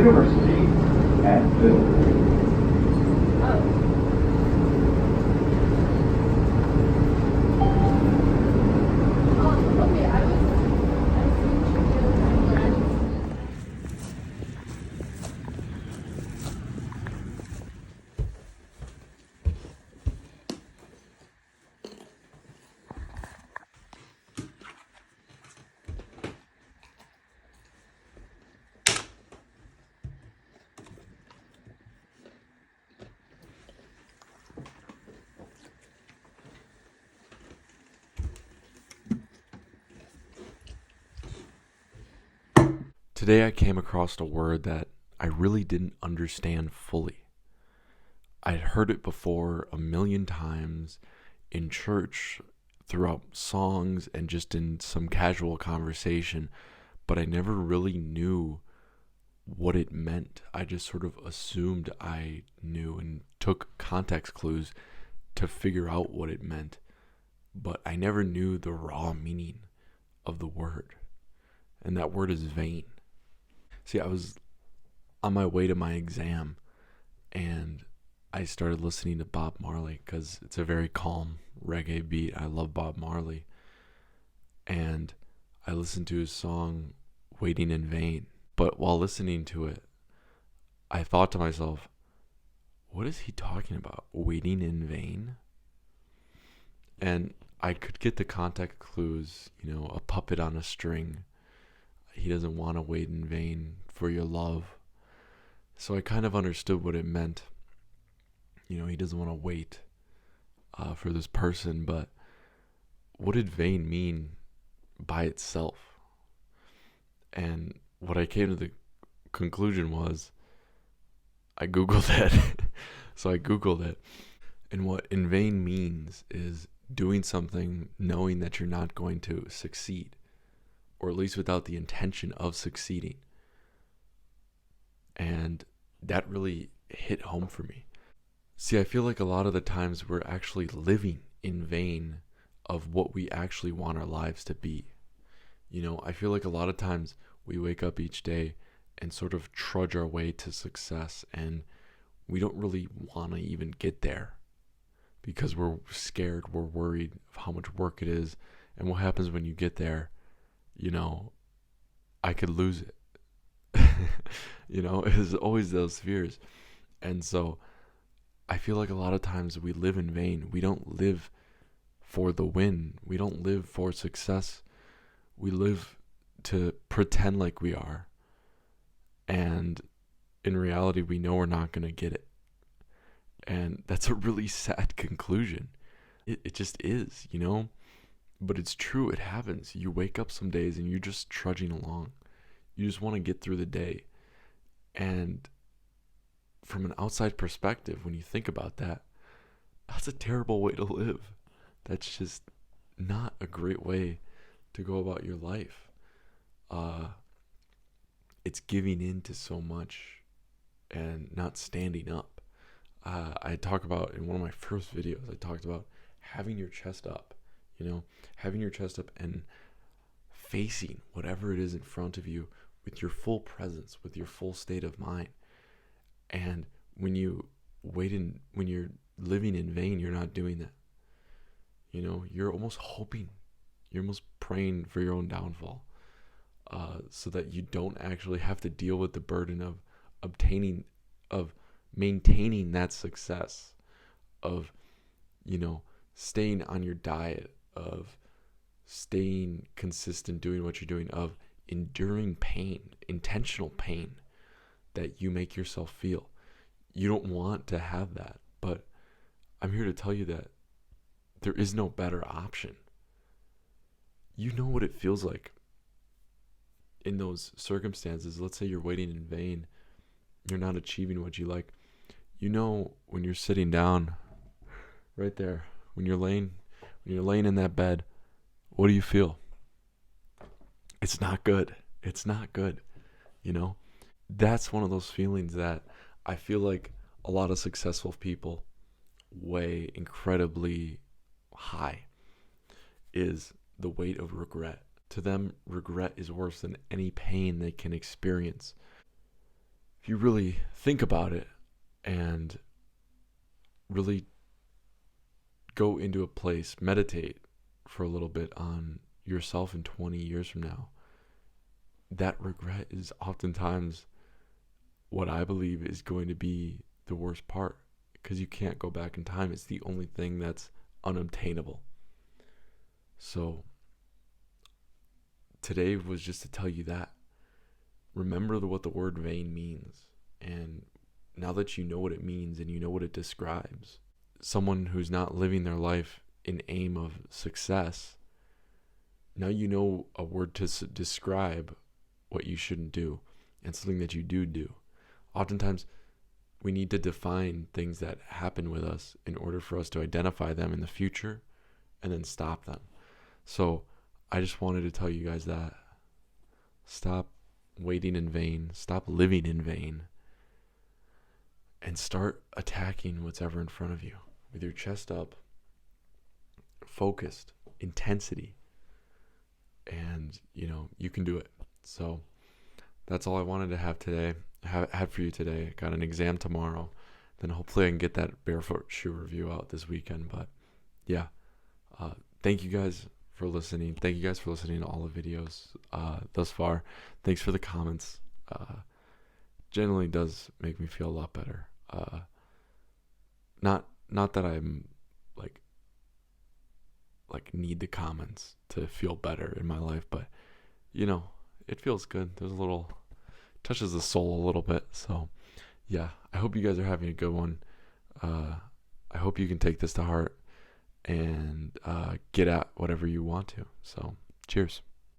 University at Phil. Today I came across a word that I really didn't understand fully. I'd heard it before a million times in church, throughout songs, and just in some casual conversation, but I never really knew what it meant. I just sort of assumed I knew and took context clues to figure out what it meant, but I never knew the raw meaning of the word. And that word is vain. See, I was on my way to my exam and I started listening to Bob Marley because it's a very calm reggae beat. I love Bob Marley. And I listened to his song, Waiting in Vain. But while listening to it, I thought to myself, what is he talking about? Waiting in vain? And I could get the context clues, a puppet on a string. He doesn't want to wait in vain for your love. So I kind of understood what it meant. He doesn't want to wait for this person, but what did vain mean by itself? And what I came to the conclusion was, I Googled it. So I Googled it. And what in vain means is doing something knowing that you're not going to succeed, or at least without the intention of succeeding. And that really hit home for me. See, I feel like a lot of the times we're actually living in vain of what we actually want our lives to be. I feel like a lot of times we wake up each day and sort of trudge our way to success, and we don't really want to even get there because we're scared, we're worried of how much work it is, and what happens when you get there. I could lose it. It's always those fears. And so I feel like a lot of times we live in vain. We don't live for the win. We don't live for success. We live to pretend like we are. And in reality, we know we're not going to get it. And that's a really sad conclusion. It just is, But it's true, it happens. You wake up some days and you're just trudging along. You just want to get through the day. And from an outside perspective, when you think about that, that's a terrible way to live. That's just not a great way to go about your life. It's giving in to so much and not standing up. I talk about, in one of my first videos, I talked about having your chest up. Having your chest up and facing whatever it is in front of you with your full presence, with your full state of mind. And when you're living in vain, you're not doing that. You're almost hoping, you're almost praying for your own downfall, so that you don't actually have to deal with the burden of maintaining that success, of, staying on your diet, of staying consistent, doing what you're doing, of enduring pain, intentional pain that you make yourself feel. You don't want to have that, but I'm here to tell you that there is no better option. You know what it feels like in those circumstances. Let's say you're waiting in vain, you're not achieving what you like. When you're sitting down right there, when you're laying in that bed, what do you feel? It's not good. It's not good. That's one of those feelings that I feel like a lot of successful people weigh incredibly high, is the weight of regret. To them, regret is worse than any pain they can experience. if you really think about it and really go into a place, meditate for a little bit on yourself in 20 years from now, that regret is oftentimes what I believe is going to be the worst part, because you can't go back in time. It's the only thing that's unobtainable. So today was just to tell you that. Remember what the word vain means. And now that you know what it means and you know what it describes, someone who's not living their life in aim of success, now you know a word to describe what you shouldn't do and something that you do. Oftentimes, we need to define things that happen with us in order for us to identify them in the future and then stop them. So I just wanted to tell you guys that. Stop waiting in vain. Stop living in vain. And start attacking what's ever in front of you with your chest up, focused, intensity. And, you can do it. So that's all I wanted to have today. Had for you today. Got an exam tomorrow. Then hopefully I can get that barefoot shoe review out this weekend. But yeah, thank you guys for listening. Thank you guys for listening to all the videos thus far. Thanks for the comments. Generally does make me feel a lot better. Not that I'm like need the comments to feel better in my life, but it feels good. There's a little touches the soul a little bit. So yeah, I hope you guys are having a good one. I hope you can take this to heart and get at whatever you want to. So cheers.